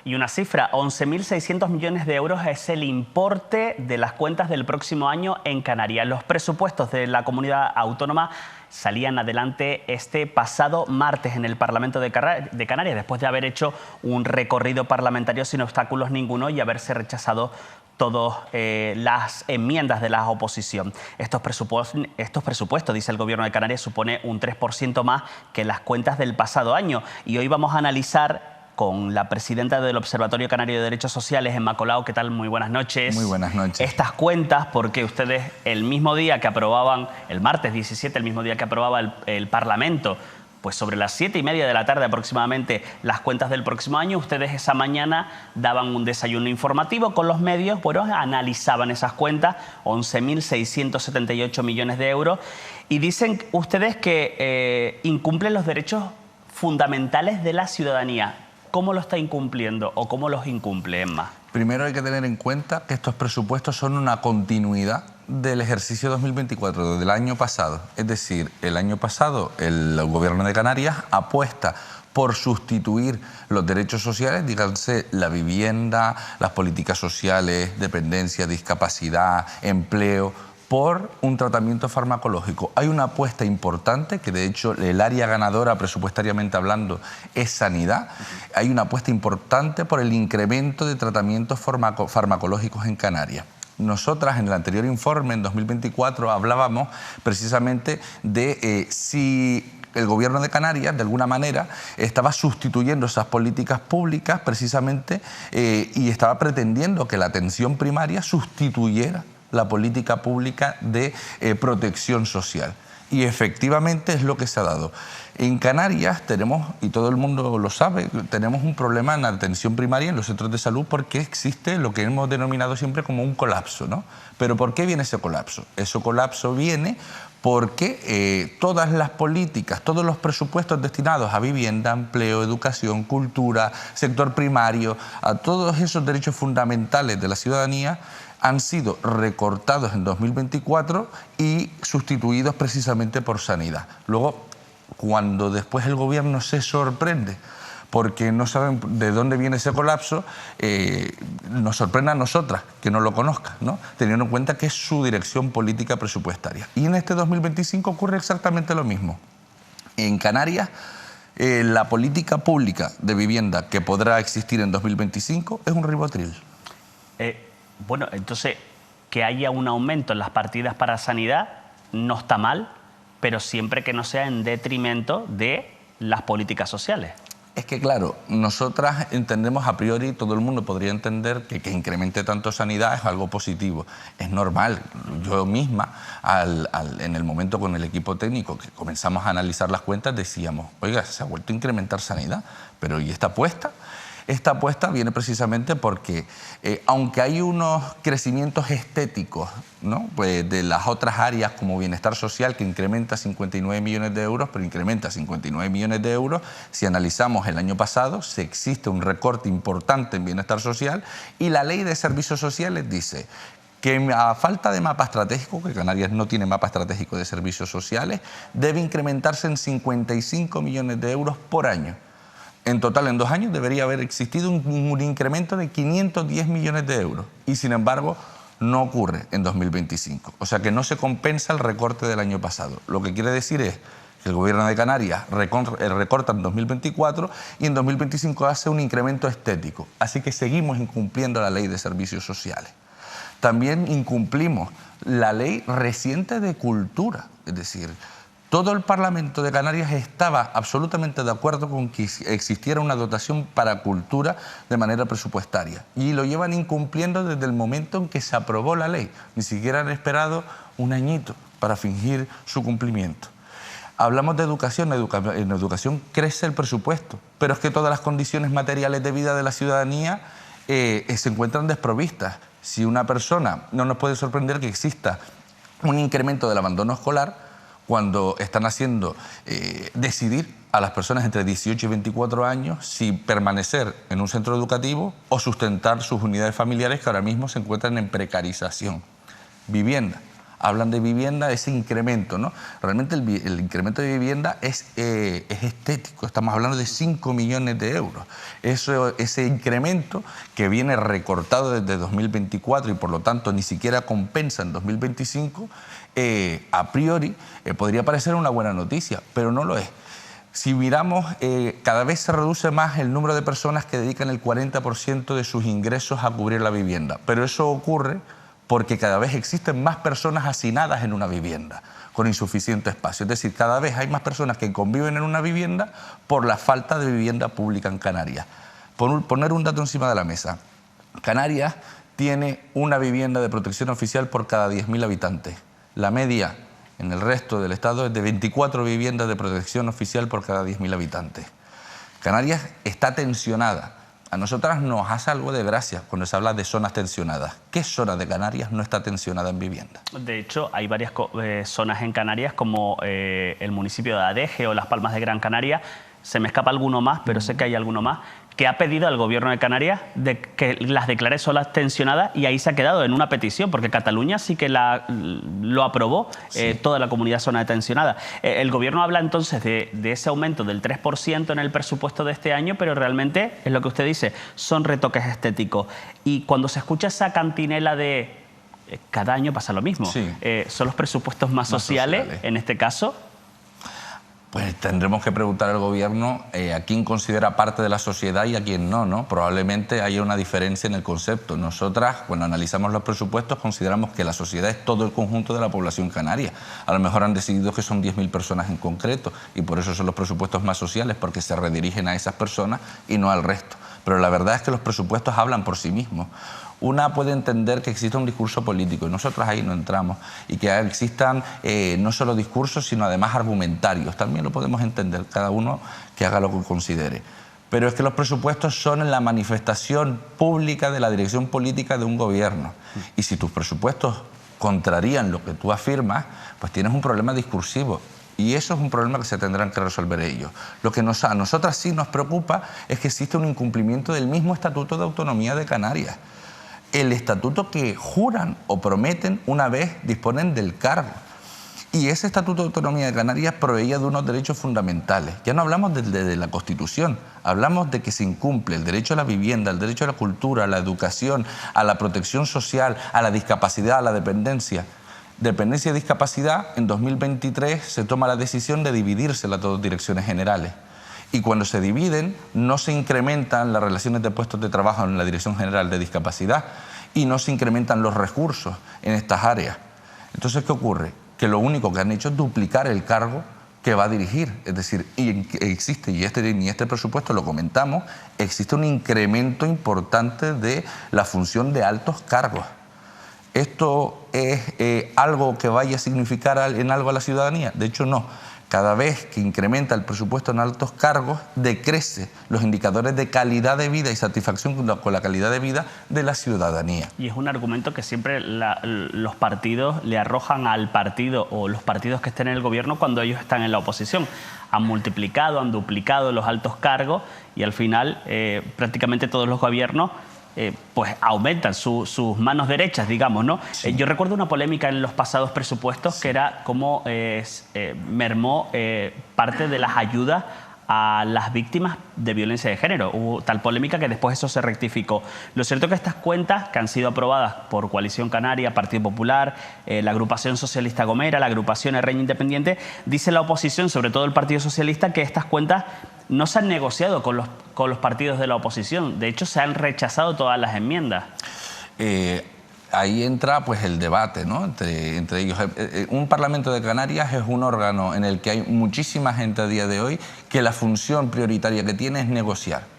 Y una cifra, 11.600 millones de euros es el importe de las cuentas del próximo año en Canarias. Los presupuestos de la comunidad autónoma salían adelante este pasado martes en el Parlamento de Canarias, después de haber hecho un recorrido parlamentario sin obstáculos ninguno y haberse rechazado todas las enmiendas de la oposición. Estos presupuestos, dice el Gobierno de Canarias, supone un 3% más que las cuentas del pasado año. Y hoy vamos a analizar con la presidenta del Observatorio Canario de Derechos Sociales, Emma Colau. ¿Qué tal? Muy buenas noches. Muy buenas noches. Estas cuentas, porque ustedes el mismo día que aprobaban, el martes 17, el mismo día que aprobaba el Parlamento, pues sobre las 7:30 de la tarde aproximadamente, las cuentas del próximo año, ustedes esa mañana daban un desayuno informativo con los medios, bueno, analizaban esas cuentas, 11.678 millones de euros, y dicen ustedes que incumplen los derechos fundamentales de la ciudadanía. ¿Cómo lo está incumpliendo o cómo los incumple, Emma? Primero hay que tener en cuenta que estos presupuestos son una continuidad del ejercicio 2024, del año pasado. Es decir, el año pasado el Gobierno de Canarias apuesta por sustituir los derechos sociales, díganse la vivienda, las políticas sociales, dependencia, discapacidad, empleo, por un tratamiento farmacológico. Hay una apuesta importante, que de hecho el área ganadora presupuestariamente hablando es sanidad. Hay una apuesta importante por el incremento de tratamientos farmacológicos en Canarias. Nosotras en el anterior informe, en 2024, hablábamos precisamente de si el Gobierno de Canarias, de alguna manera, estaba sustituyendo esas políticas públicas precisamente y estaba pretendiendo que la atención primaria sustituyera la política pública de protección social. Y efectivamente es lo que se ha dado. En Canarias tenemos, y todo el mundo lo sabe, tenemos un problema en la atención primaria, en los centros de salud, porque existe lo que hemos denominado siempre como un colapso, ¿no? Pero ¿por qué viene ese colapso? Ese colapso viene porque todas las políticas, todos los presupuestos destinados a vivienda, empleo, educación, cultura, sector primario, a todos esos derechos fundamentales de la ciudadanía, han sido recortados en 2024 y sustituidos precisamente por sanidad. Luego, cuando después el Gobierno se sorprende porque no saben de dónde viene ese colapso, nos sorprende a nosotras que no lo conozcan, ¿no? Teniendo en cuenta que es su dirección política presupuestaria. Y en este 2025 ocurre exactamente lo mismo. En Canarias, la política pública de vivienda que podrá existir en 2025 es un ribotril. Bueno, entonces, que haya un aumento en las partidas para sanidad no está mal, pero siempre que no sea en detrimento de las políticas sociales. Es que, claro, nosotras entendemos a priori, todo el mundo podría entender que incremente tanto sanidad es algo positivo. Es normal. Yo misma, en el momento con el equipo técnico que comenzamos a analizar las cuentas, decíamos, oiga, se ha vuelto a incrementar sanidad, pero ¿y esta apuesta? Esta apuesta viene precisamente porque, aunque hay unos crecimientos estéticos, ¿no?, pues de las otras áreas como bienestar social, que incrementa 59 millones de euros, pero incrementa 59 millones de euros, si analizamos el año pasado, se existe un recorte importante en bienestar social y la Ley de Servicios Sociales dice que a falta de mapa estratégico, que Canarias no tiene mapa estratégico de servicios sociales, debe incrementarse en 55 millones de euros por año. En total, en 2 años debería haber existido un incremento de 510 millones de euros y, sin embargo, no ocurre en 2025. O sea que no se compensa el recorte del año pasado. Lo que quiere decir es que el Gobierno de Canarias recorta en 2024 y en 2025 hace un incremento estético. Así que seguimos incumpliendo la Ley de Servicios Sociales. También incumplimos la ley reciente de cultura, es decir, todo el Parlamento de Canarias estaba absolutamente de acuerdo con que existiera una dotación para cultura de manera presupuestaria y lo llevan incumpliendo desde el momento en que se aprobó la ley. Ni siquiera han esperado un añito para fingir su cumplimiento. Hablamos de educación, en educación crece el presupuesto, pero es que todas las condiciones materiales de vida de la ciudadanía se encuentran desprovistas. Si una persona, no nos puede sorprender que exista un incremento del abandono escolar, cuando están haciendo decidir a las personas entre 18 y 24 años si permanecer en un centro educativo o sustentar sus unidades familiares que ahora mismo se encuentran en precarización. Vivienda. hablan de vivienda, ese incremento, ¿no? Realmente el incremento de vivienda es estético, estamos hablando de 5 millones de euros. Ese incremento que viene recortado desde 2024 y por lo tanto ni siquiera compensa en 2025, a priori podría parecer una buena noticia, pero no lo es. Si miramos, cada vez se reduce más el número de personas que dedican el 40% de sus ingresos a cubrir la vivienda. Pero eso ocurre porque cada vez existen más personas hacinadas en una vivienda, con insuficiente espacio. Es decir, cada vez hay más personas que conviven en una vivienda por la falta de vivienda pública en Canarias. Poner un dato encima de la mesa. Canarias tiene una vivienda de protección oficial por cada 10.000 habitantes. La media en el resto del estado es de 24 viviendas de protección oficial por cada 10.000 habitantes. Canarias está tensionada. A nosotras nos hace algo de gracia cuando se habla de zonas tensionadas. ¿Qué zona de Canarias no está tensionada en vivienda? De hecho, hay varias zonas en Canarias, como el municipio de Adeje o Las Palmas de Gran Canaria. Se me escapa alguno más, pero sé que hay alguno más, que ha pedido al gobierno de Canarias que las declare zonas tensionadas, y ahí se ha quedado en una petición, porque Cataluña sí que lo aprobó, sí. Toda la comunidad zona tensionada. El gobierno habla entonces de ese aumento del 3% en el presupuesto de este año, pero realmente es lo que usted dice, son retoques estéticos. Y cuando se escucha esa cantinela de cada año pasa lo mismo, sí. Son los presupuestos más sociales en este caso. Pues tendremos que preguntar al gobierno a quién considera parte de la sociedad y a quién no, ¿no? Probablemente haya una diferencia en el concepto. Nosotras, cuando analizamos los presupuestos, consideramos que la sociedad es todo el conjunto de la población canaria. A lo mejor han decidido que son 10.000 personas en concreto y por eso son los presupuestos más sociales, porque se redirigen a esas personas y no al resto. Pero la verdad es que los presupuestos hablan por sí mismos. Una puede entender que exista un discurso político, y nosotros ahí no entramos, y que existan no solo discursos, sino además argumentarios. También lo podemos entender, cada uno que haga lo que considere. Pero es que los presupuestos son la manifestación pública de la dirección política de un gobierno. Y si tus presupuestos contrarían lo que tú afirmas, pues tienes un problema discursivo. Y eso es un problema que se tendrán que resolver ellos. Lo que a nosotras sí nos preocupa es que existe un incumplimiento del mismo Estatuto de Autonomía de Canarias. El estatuto que juran o prometen una vez disponen del cargo. Y ese Estatuto de Autonomía de Canarias proveía de unos derechos fundamentales. Ya no hablamos de la Constitución, hablamos de que se incumple el derecho a la vivienda, el derecho a la cultura, a la educación, a la protección social, a la discapacidad, a la dependencia. Dependencia y discapacidad, en 2023 se toma la decisión de dividirse las dos direcciones generales. Y cuando se dividen, no se incrementan las relaciones de puestos de trabajo en la Dirección General de Discapacidad y no se incrementan los recursos en estas áreas. Entonces, ¿qué ocurre? Que lo único que han hecho es duplicar el cargo que va a dirigir. Es decir, existe, y este presupuesto lo comentamos, existe un incremento importante de la función de altos cargos. ¿Esto es algo que vaya a significar en algo a la ciudadanía? De hecho, no. Cada vez que incrementa el presupuesto en altos cargos, decrece los indicadores de calidad de vida y satisfacción con la calidad de vida de la ciudadanía. Y es un argumento que siempre los partidos le arrojan al partido o los partidos que estén en el gobierno cuando ellos están en la oposición. Han multiplicado, han duplicado los altos cargos y al final prácticamente todos los gobiernos pues aumentan sus manos derechas, digamos, ¿no? Sí. Yo recuerdo una polémica en los pasados presupuestos, sí, que era cómo mermó parte de las ayudas a las víctimas de violencia de género. Hubo tal polémica que después eso se rectificó. Lo cierto es que estas cuentas, que han sido aprobadas por Coalición Canaria, Partido Popular, la Agrupación Socialista Gomera, la Agrupación Herreña Independiente, dice la oposición, sobre todo el Partido Socialista, que estas cuentas no se han negociado con los partidos de la oposición. De hecho, se han rechazado todas las enmiendas. Ahí entra pues el debate, ¿no? entre ellos. Un Parlamento de Canarias es un órgano en el que hay muchísima gente a día de hoy que la función prioritaria que tiene es negociar.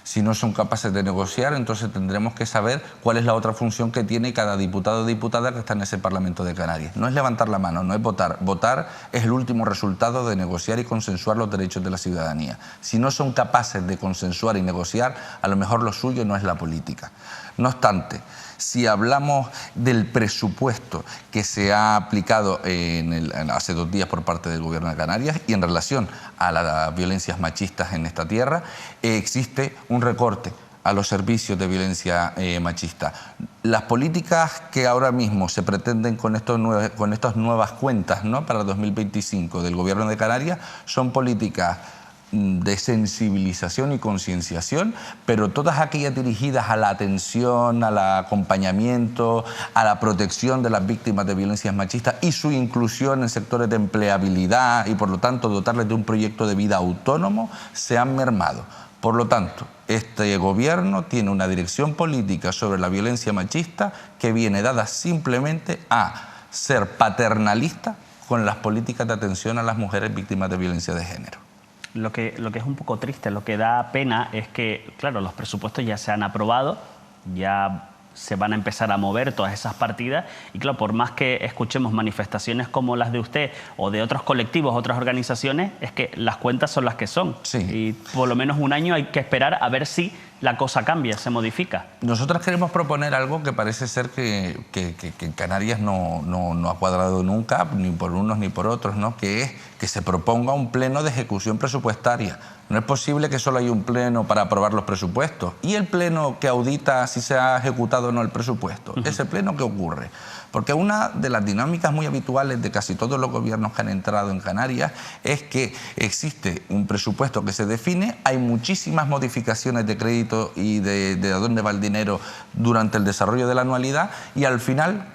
Si no son capaces de negociar, entonces tendremos que saber cuál es la otra función que tiene cada diputado o diputada que está en ese Parlamento de Canarias. No es levantar la mano, no es votar. Votar es el último resultado de negociar y consensuar los derechos de la ciudadanía. Si no son capaces de consensuar y negociar, a lo mejor lo suyo no es la política. No obstante, si hablamos del presupuesto que se ha aplicado hace 2 días por parte del Gobierno de Canarias y en relación a las violencias machistas en esta tierra, existe un recorte a los servicios de violencia machista. las políticas que ahora mismo se pretenden con estas nuevas cuentas, ¿no?, para 2025 del Gobierno de Canarias son políticas de sensibilización y concienciación, pero todas aquellas dirigidas a la atención, al acompañamiento, a la protección de las víctimas de violencias machistas y su inclusión en sectores de empleabilidad y, por lo tanto, dotarles de un proyecto de vida autónomo, se han mermado. Por lo tanto, este gobierno tiene una dirección política sobre la violencia machista que viene dada simplemente a ser paternalista con las políticas de atención a las mujeres víctimas de violencia de género. Lo que es un poco triste, lo que da pena es que, claro, los presupuestos ya se han aprobado, ya se van a empezar a mover todas esas partidas y, claro, por más que escuchemos manifestaciones como las de usted o de otros colectivos, otras organizaciones, es que las cuentas son las que son. Sí. Y por lo menos un año hay que esperar a ver si la cosa cambia, se modifica. Nosotros queremos proponer algo que parece ser que en Canarias no ha cuadrado nunca, ni por unos ni por otros, ¿no?, que es que se proponga un pleno de ejecución presupuestaria. No es posible que solo haya un pleno para aprobar los presupuestos. ¿Y el pleno que audita si se ha ejecutado o no el presupuesto? ¿Ese pleno qué ocurre? Porque una de las dinámicas muy habituales de casi todos los gobiernos que han entrado en Canarias es que existe un presupuesto que se define, hay muchísimas modificaciones de crédito y de dónde va el dinero durante el desarrollo de la anualidad y al final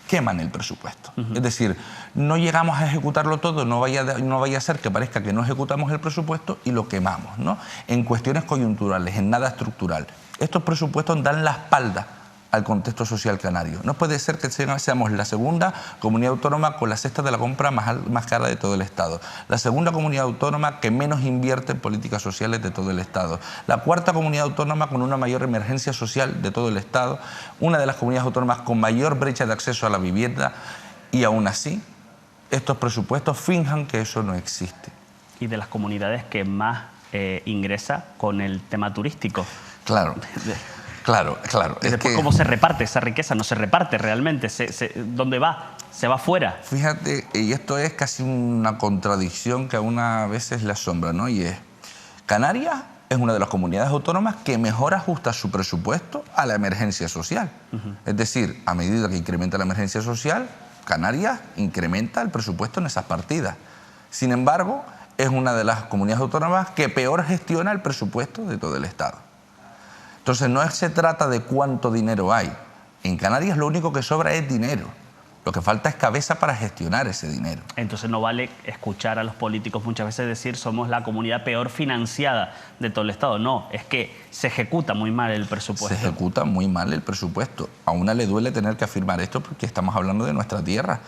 queman el presupuesto. Es decir, no llegamos a ejecutarlo todo, no vaya a ser que parezca que no ejecutamos el presupuesto y lo quemamos, ¿no?, en cuestiones coyunturales, en nada estructural. Estos presupuestos dan la espalda al contexto social canario. No puede ser que seamos la segunda comunidad autónoma con la cesta de la compra más cara de todo el Estado, la segunda comunidad autónoma que menos invierte en políticas sociales de todo el Estado, la cuarta comunidad autónoma con una mayor emergencia social de todo el Estado, una de las comunidades autónomas con mayor brecha de acceso a la vivienda, y aún así estos presupuestos finjan que eso no existe. Y de las comunidades que más ingresa con el tema turístico. Claro. Claro. Después, ¿cómo se reparte esa riqueza? No se reparte realmente. ¿Dónde va? ¿Se va fuera? Fíjate, y esto es casi una contradicción que a una veces le asombra, ¿no? Y es, Canarias es una de las comunidades autónomas que mejor ajusta su presupuesto a la emergencia social. Es decir, a medida que incrementa la emergencia social, Canarias incrementa el presupuesto en esas partidas. Sin embargo, es una de las comunidades autónomas que peor gestiona el presupuesto de todo el Estado. Entonces, no se trata de cuánto dinero hay. En Canarias lo único que sobra es dinero. Lo que falta es cabeza para gestionar ese dinero. Entonces no vale escuchar a los políticos muchas veces decir somos la comunidad peor financiada de todo el Estado. No, es que se ejecuta muy mal el presupuesto. Se ejecuta muy mal el presupuesto. A una le duele tener que afirmar esto porque estamos hablando de nuestra tierra.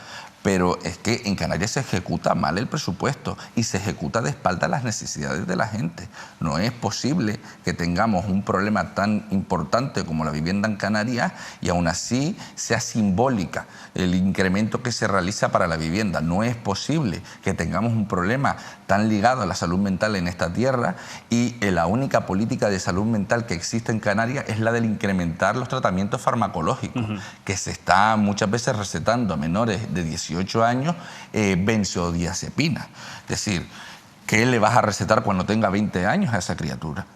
Pero es que en Canarias se ejecuta mal el presupuesto y se ejecuta de espaldas a las necesidades de la gente. No es posible que tengamos un problema tan importante como la vivienda en Canarias y aún así sea simbólica el incremento que se realiza para la vivienda. No es posible que tengamos un problema tan ligado a la salud mental en esta tierra y la única política de salud mental que existe en Canarias es la del incrementar los tratamientos farmacológicos, que se está muchas veces recetando a menores de 18 años benzodiazepina. Es decir, ¿qué le vas a recetar cuando tenga 20 años a esa criatura?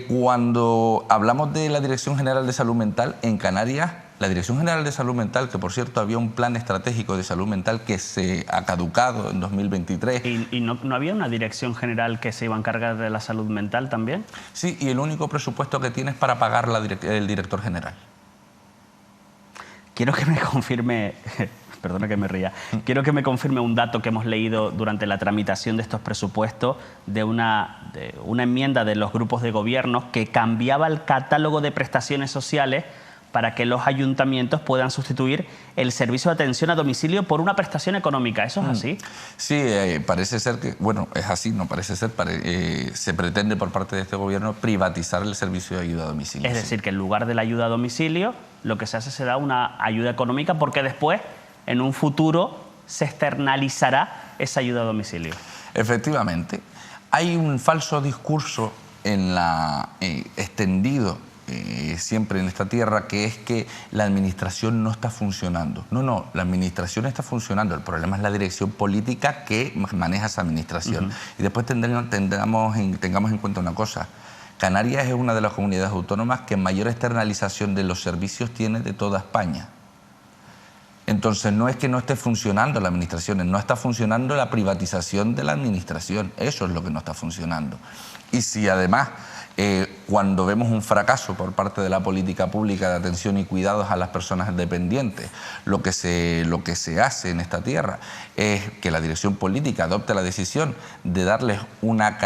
Cuando hablamos de la Dirección General de Salud Mental en Canarias, la Dirección General de Salud Mental, que por cierto había un plan estratégico de salud mental que se ha caducado en 2023. ¿Y no había una dirección general que se iba a encargar de la salud mental también? Sí, y el único presupuesto que tiene es para pagar el director general. Quiero que me confirme... Perdona que me ría. Quiero que me confirme un dato que hemos leído durante la tramitación de estos presupuestos de una enmienda de los grupos de gobierno que cambiaba el catálogo de prestaciones sociales para que los ayuntamientos puedan sustituir el servicio de atención a domicilio por una prestación económica. ¿Eso es así? Sí, parece ser que, bueno, es así, no parece ser, se pretende por parte de este gobierno privatizar el servicio de ayuda a domicilio. Es decir, que en lugar de la ayuda a domicilio, lo que se hace se da una ayuda económica porque después, en un futuro, se externalizará esa ayuda a domicilio. Efectivamente. Hay un falso discurso extendido siempre en esta tierra, que es que la administración no está funcionando. No, la administración está funcionando. El problema es la dirección política que maneja esa administración. Y después tengamos en cuenta una cosa. Canarias es una de las comunidades autónomas que mayor externalización de los servicios tiene de toda España. Entonces no es que no esté funcionando la administración, no está funcionando la privatización de la administración, eso es lo que no está funcionando. Y si además cuando vemos un fracaso por parte de la política pública de atención y cuidados a las personas dependientes, lo que se hace en esta tierra es que la dirección política adopte la decisión de darles una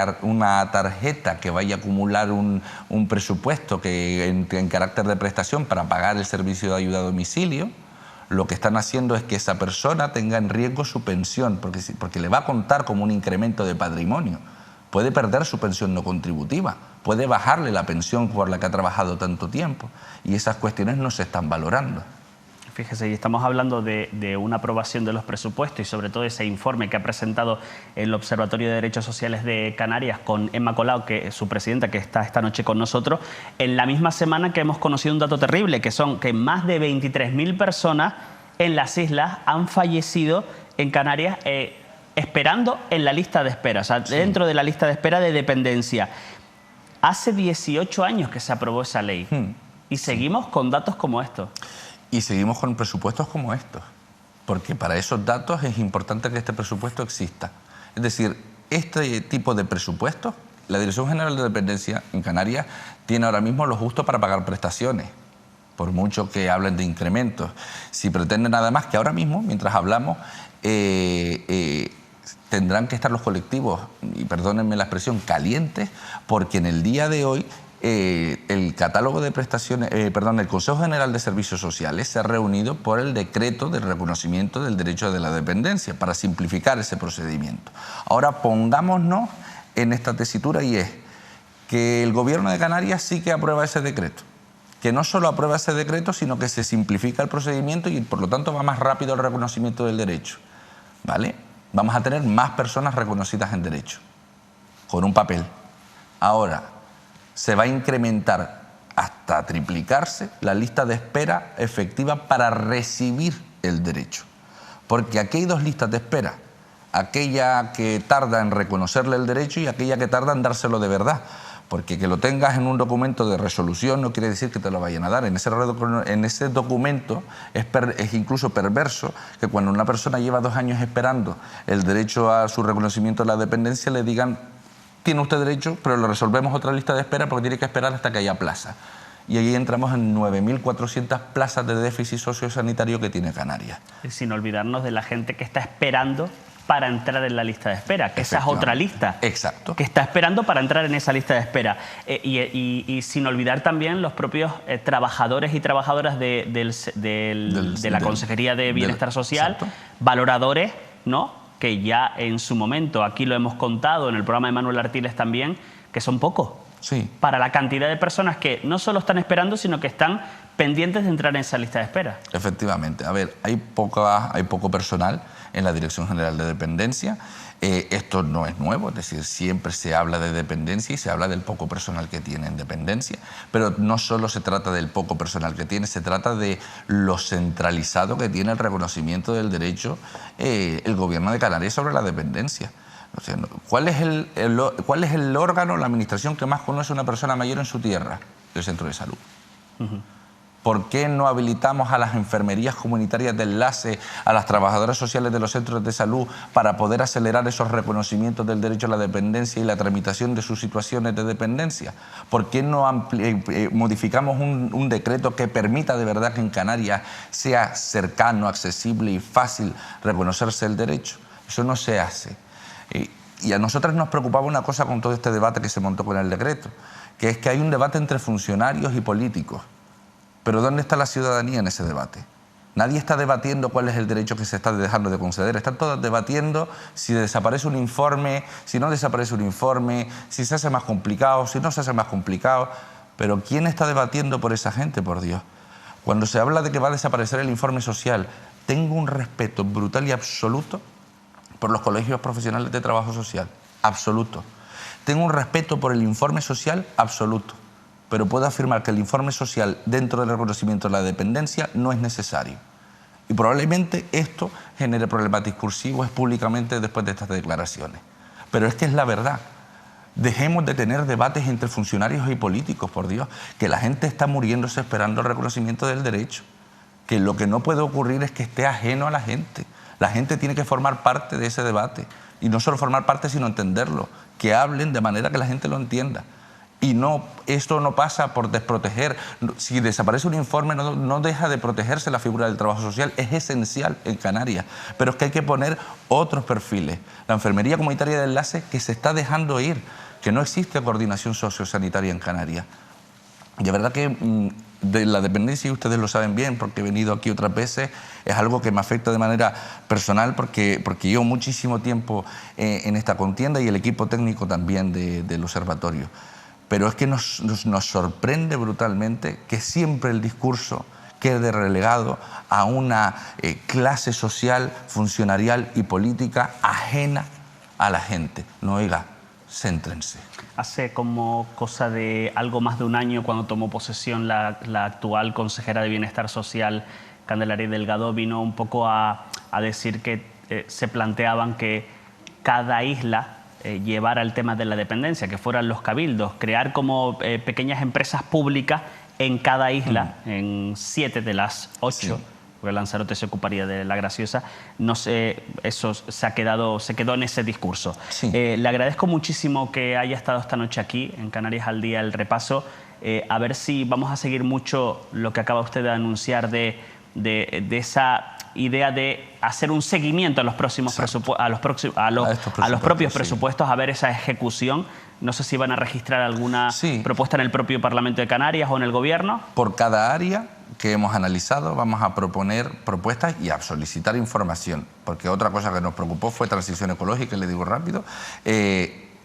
tarjeta que vaya a acumular un presupuesto que en carácter de prestación para pagar el servicio de ayuda a domicilio. Lo que están haciendo es que esa persona tenga en riesgo su pensión, porque le va a contar como un incremento de patrimonio. Puede perder su pensión no contributiva, puede bajarle la pensión por la que ha trabajado tanto tiempo, y esas cuestiones no se están valorando. Fíjese, y estamos hablando de una aprobación de los presupuestos y sobre todo ese informe que ha presentado el Observatorio de Derechos Sociales de Canarias con Emma Colau, que es su presidenta, que está esta noche con nosotros, en la misma semana que hemos conocido un dato terrible, que son que más de 23.000 personas en las islas han fallecido en Canarias esperando en la lista de espera, o sea, sí, dentro de la lista de espera de dependencia. Hace 18 años que se aprobó esa ley y seguimos con datos como estos. Y seguimos con presupuestos como estos, porque para esos datos es importante que este presupuesto exista. Es decir, este tipo de presupuestos, la Dirección General de Dependencia en Canarias tiene ahora mismo lo justo para pagar prestaciones, por mucho que hablen de incrementos. Si pretenden nada más que ahora mismo, mientras hablamos, tendrán que estar los colectivos, y perdónenme la expresión, calientes, porque en el día de hoy el catálogo de prestaciones, el Consejo General de Servicios Sociales se ha reunido por el decreto de reconocimiento del derecho de la dependencia para simplificar ese procedimiento. Ahora pongámonos en esta tesitura, y es que el Gobierno de Canarias sí que aprueba ese decreto, que no solo aprueba ese decreto, sino que se simplifica el procedimiento y por lo tanto va más rápido el reconocimiento del derecho, ¿vale? Vamos a tener más personas reconocidas en derecho, con un papel. Ahora, se va a incrementar hasta triplicarse la lista de espera efectiva para recibir el derecho. Porque aquí hay dos listas de espera, aquella que tarda en reconocerle el derecho y aquella que tarda en dárselo de verdad. Porque que lo tengas en un documento de resolución no quiere decir que te lo vayan a dar. En ese documento es incluso perverso que cuando una persona lleva 2 años esperando el derecho a su reconocimiento de la dependencia le digan: tiene usted derecho, pero le resolvemos otra lista de espera porque tiene que esperar hasta que haya plaza. Y ahí entramos en 9.400 plazas de déficit sociosanitario que tiene Canarias. Sin olvidarnos de la gente que está esperando para entrar en la lista de espera, que esa es otra lista. Exacto. Que está esperando para entrar en esa lista de espera. Y sin olvidar también los propios trabajadores y trabajadoras de la Consejería de Bienestar Social, exacto, valoradores, ¿no?, que ya en su momento, aquí lo hemos contado en el programa de Manuel Artiles también, que son pocos. Sí. Para la cantidad de personas que no solo están esperando, sino que están pendientes de entrar en esa lista de espera. Efectivamente. A ver, hay poco personal en la Dirección General de Dependencia. Esto no es nuevo, es decir, siempre se habla de dependencia y se habla del poco personal que tiene en dependencia, pero no solo se trata del poco personal que tiene, se trata de lo centralizado que tiene el reconocimiento del derecho el Gobierno de Canarias sobre la dependencia. O sea, ¿cuál es el órgano, la administración que más conoce a una persona mayor en su tierra? El centro de salud. ¿Por qué no habilitamos a las enfermerías comunitarias de enlace, a las trabajadoras sociales de los centros de salud para poder acelerar esos reconocimientos del derecho a la dependencia y la tramitación de sus situaciones de dependencia? ¿Por qué no modificamos un decreto que permita de verdad que en Canarias sea cercano, accesible y fácil reconocerse el derecho? Eso no se hace. Y a nosotros nos preocupaba una cosa con todo este debate que se montó con el decreto, que es que hay un debate entre funcionarios y políticos. Pero ¿dónde está la ciudadanía en ese debate? Nadie está debatiendo cuál es el derecho que se está dejando de conceder. Están todos debatiendo si desaparece un informe, si no desaparece un informe, si se hace más complicado, si no se hace más complicado. Pero ¿quién está debatiendo por esa gente, por Dios? Cuando se habla de que va a desaparecer el informe social, tengo un respeto brutal y absoluto por los colegios profesionales de trabajo social. Absoluto. Tengo un respeto por el informe social absoluto. Pero puedo afirmar que el informe social dentro del reconocimiento de la dependencia no es necesario. Y probablemente esto genere problemas discursivos públicamente después de estas declaraciones. Pero es que es la verdad. Dejemos de tener debates entre funcionarios y políticos, por Dios, que la gente está muriéndose esperando el reconocimiento del derecho, que lo que no puede ocurrir es que esté ajeno a la gente. La gente tiene que formar parte de ese debate, y no solo formar parte, sino entenderlo, que hablen de manera que la gente lo entienda. Y no, esto no pasa por desproteger. Si desaparece un informe, no deja de protegerse la figura del trabajo social. Es esencial en Canarias. Pero es que hay que poner otros perfiles. La enfermería comunitaria de enlace, que se está dejando ir, que no existe coordinación sociosanitaria en Canarias. Y la verdad que de la dependencia, y ustedes lo saben bien porque he venido aquí otras veces, es algo que me afecta de manera personal porque llevo muchísimo tiempo en esta contienda, y el equipo técnico también del observatorio. Pero es que nos sorprende brutalmente que siempre el discurso quede relegado a una clase social, funcionarial y política ajena a la gente. No, oiga, céntrense. Hace como cosa de algo más de un año, cuando tomó posesión la actual consejera de Bienestar Social, Candelaria Delgado, vino un poco a decir que se planteaban que cada isla llevar al tema de la dependencia, que fueran los cabildos, crear como pequeñas empresas públicas en cada isla, en 7 de las 8, sí, porque Lanzarote se ocuparía de La Graciosa. No sé, eso se quedó en ese discurso. Sí. Le agradezco muchísimo que haya estado esta noche aquí, en Canarias al Día, el repaso. A ver si vamos a seguir mucho lo que acaba usted de anunciar de esa idea de hacer un seguimiento a los próximos presupuestos, a los propios presupuestos, a ver esa ejecución. No sé si van a registrar alguna propuesta en el propio Parlamento de Canarias o en el Gobierno. Por cada área que hemos analizado vamos a proponer propuestas y a solicitar información, porque otra cosa que nos preocupó fue transición ecológica, y le digo rápido.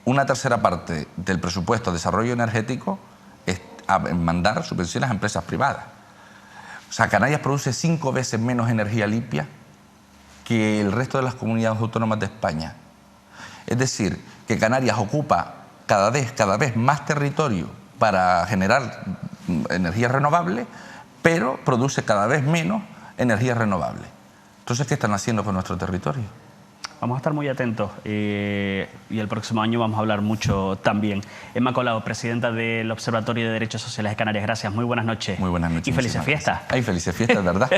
Una tercera parte del presupuesto de desarrollo energético es a mandar subvenciones a empresas privadas. O sea, Canarias produce 5 veces menos energía limpia que el resto de las comunidades autónomas de España. Es decir, que Canarias ocupa cada vez más territorio para generar energía renovable, pero produce cada vez menos energía renovable. Entonces, ¿qué están haciendo con nuestro territorio? Vamos a estar muy atentos y el próximo año vamos a hablar mucho también. Emma Colau, presidenta del Observatorio de Derechos Sociales de Canarias, gracias. Muy buenas noches. Muy buenas noches. Y felices fiestas. Ay, felices fiestas, ¿verdad?